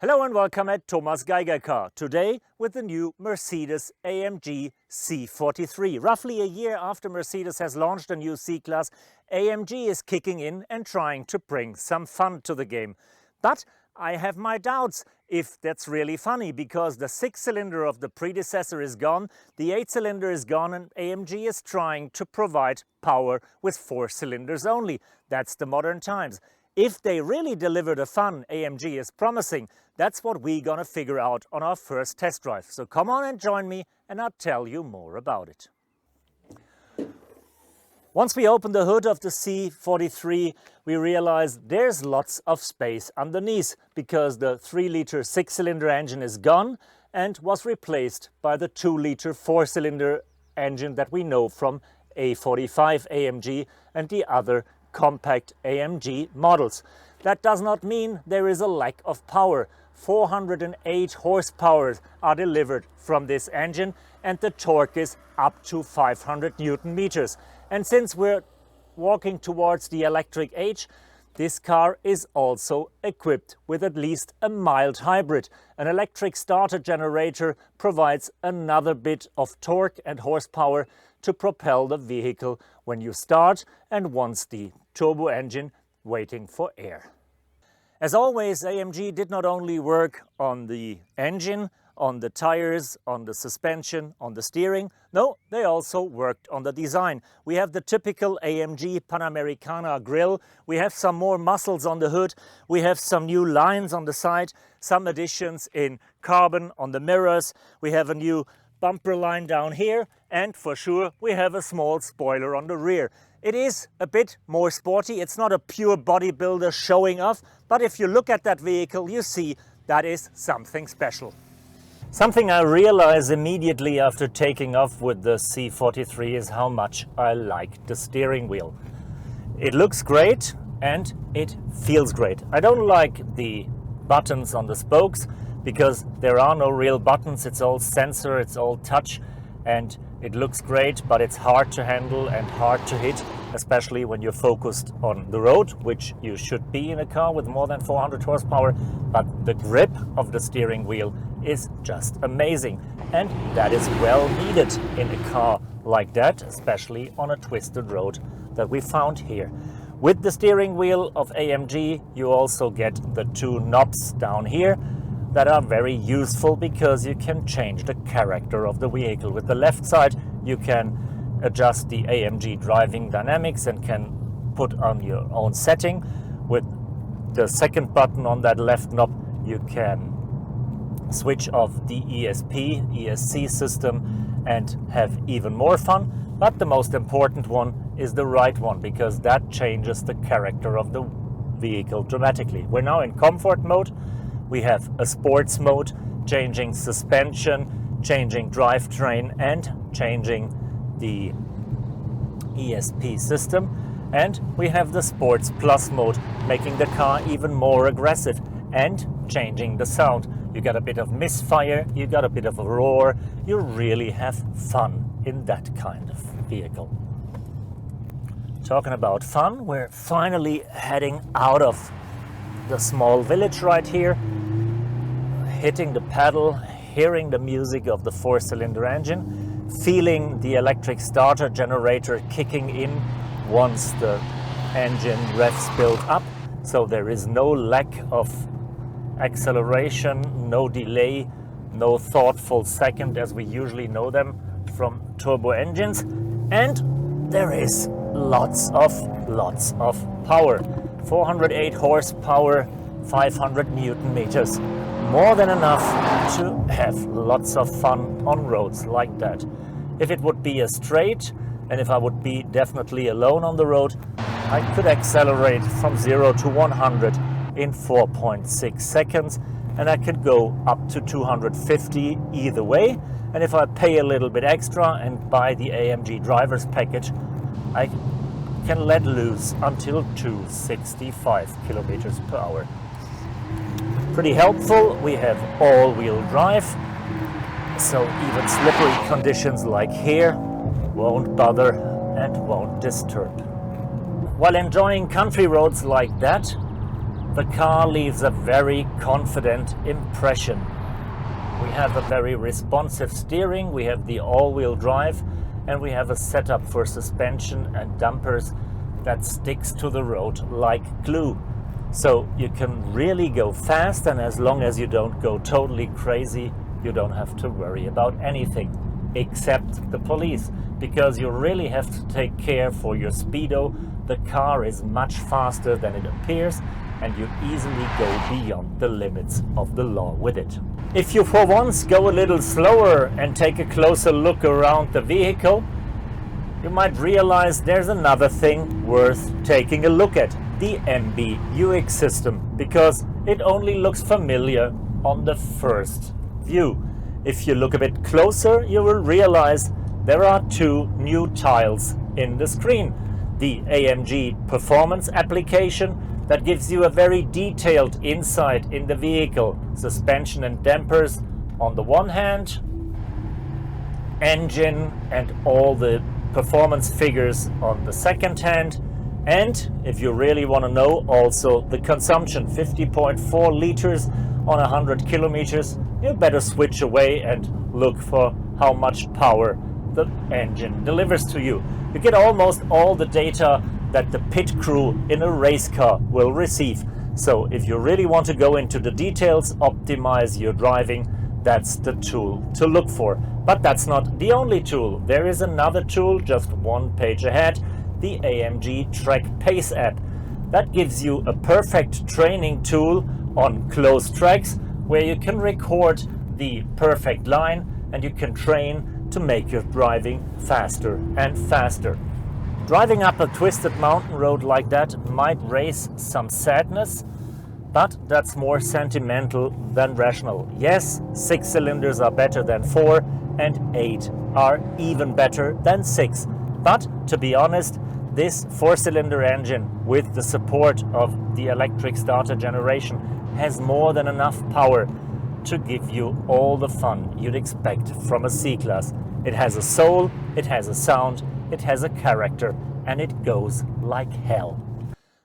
Hello and welcome at Thomas Geiger Car. Today with the new Mercedes-AMG C43. Roughly a year after Mercedes has launched a new C-Class, AMG is kicking in and trying to bring some fun to the game. But I have my doubts if that's really funny, because the 6-cylinder of the predecessor is gone, the 8-cylinder is gone, and AMG is trying to provide power with 4 cylinders only. That's the modern times. If they really deliver the fun AMG is promising, that's what we're gonna figure out on our first test drive. So come on and join me and I'll tell you more about it. Once we open the hood of the C43, we realize there's lots of space underneath, because the 3-liter 6-cylinder engine is gone and was replaced by the 2-liter 4-cylinder engine that we know from A45 AMG and the other compact AMG models. That does not mean there is a lack of power. 408 horsepower are delivered from this engine and the torque is up to 500 Newton meters. And since we're walking towards the electric age, this car is also equipped with at least a mild hybrid. An electric starter generator provides another bit of torque and horsepower to propel the vehicle when you start and once the turbo engine waiting for air. As always, AMG did not only work on the engine, on the tires, on the suspension, on the steering. No, they also worked on the design. We have the typical AMG Panamericana grille. We have some more muscles on the hood. We have some new lines on the side, some additions in carbon on the mirrors. We have a new bumper line down here, and for sure we have a small spoiler on the rear. It is a bit more sporty. It's not a pure bodybuilder showing off, but if you look at that vehicle, you see that is something special. Something I realized immediately after taking off with the C43 is how much I like the steering wheel. It looks great and it feels great. I don't like the buttons on the spokes because there are no real buttons. It's all sensor, it's all touch, and it looks great, but it's hard to handle and hard to hit, especially when you're focused on the road, which you should be in a car with more than 400 horsepower. But the grip of the steering wheel is just amazing, and that is well needed in a car like that, especially on a twisted road that we found here. With the steering wheel of AMG, you also get the 2 knobs down here that are very useful because you can change the character of the vehicle. With the left side, you can adjust the AMG driving dynamics and can put on your own setting. With the second button on that left knob, you can switch off the ESC system and have even more fun. But the most important one is the right one, because that changes the character of the vehicle dramatically. We're now in comfort mode. We have a sports mode, changing suspension, changing drivetrain, and changing the ESP system. And we have the Sports Plus mode, making the car even more aggressive and changing the sound. You got a bit of misfire, you got a bit of a roar. You really have fun in that kind of vehicle. Talking about fun, we're finally heading out of the small village right here, hitting the pedal, hearing the music of the 4-cylinder engine, feeling the electric starter generator kicking in once the engine revs build up. So there is no lack of acceleration, no delay, no thoughtful second as we usually know them from turbo engines. And there is lots of power. 408 horsepower, 500 Newton meters. More than enough to have lots of fun on roads like that. If it would be a straight, and if I would be definitely alone on the road, I could accelerate from 0 to 100 in 4.6 seconds, and I could go up to 250 either way. And if I pay a little bit extra and buy the AMG driver's package, I can let loose until 265 kilometers per hour. Pretty helpful. We have all-wheel drive, so even slippery conditions like here won't bother and won't disturb. While enjoying country roads like that, The car leaves a very confident impression. We have a very responsive steering, we have the all-wheel drive, and we have a setup for suspension and dampers that sticks to the road like glue. So you can really go fast, and as long as you don't go totally crazy, you don't have to worry about anything except the police, because you really have to take care for your speedo. The car is much faster than it appears, and you easily go beyond the limits of the law with it. If you for once go a little slower and take a closer look around the vehicle, you might realize there's another thing worth taking a look at: the MB UX system, because it only looks familiar on the first view. If you look a bit closer, you will realize there are two new tiles in the screen. The AMG performance application that gives you a very detailed insight in the vehicle, suspension and dampers on the one hand, engine and all the performance figures on the second hand, and if you really want to know, also the consumption, 50.4 liters on 100 kilometers. You better switch away and look for how much power the engine delivers to you. You get almost all the data that the pit crew in a race car will receive. So if you really want to go into the details, optimize your driving, that's the tool to look for. But that's not the only tool. There is another tool just one page ahead, the AMG Track Pace app. That gives you a perfect training tool on close tracks where you can record the perfect line and you can train to make your driving faster and faster. Driving up a twisted mountain road like that might raise some sadness, but that's more sentimental than rational. Yes, 6 cylinders are better than 4, and 8 are even better than 6. But to be honest, this 4-cylinder engine with the support of the electric starter generation has more than enough power to give you all the fun you'd expect from a C-Class. It has a soul, it has a sound, it has a character, and it goes like hell.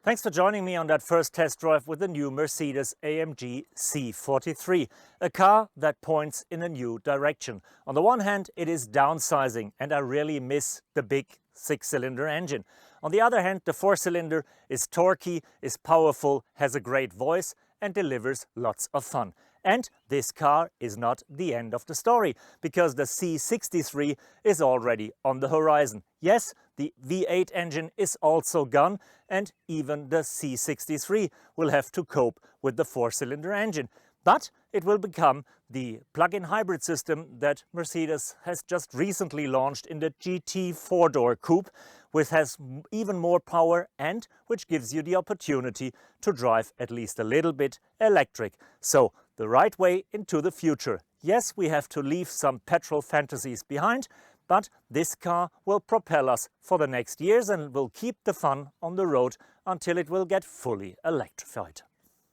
Thanks for joining me on that first test drive with the new Mercedes-AMG C43, a car that points in a new direction. On the one hand, it is downsizing, and I really miss the big 6-cylinder engine. On the other hand, the 4-cylinder is torquey, is powerful, has a great voice, and delivers lots of fun. And this car is not the end of the story, because the C63 is already on the horizon. Yes, the V8 engine is also gone, and even the C63 will have to cope with the 4-cylinder engine. But it will become the plug-in hybrid system that Mercedes has just recently launched in the GT 4-door coupe, which has even more power and which gives you the opportunity to drive at least a little bit electric. So the right way into the future. Yes, we have to leave some petrol fantasies behind, but this car will propel us for the next years and will keep the fun on the road until it will get fully electrified.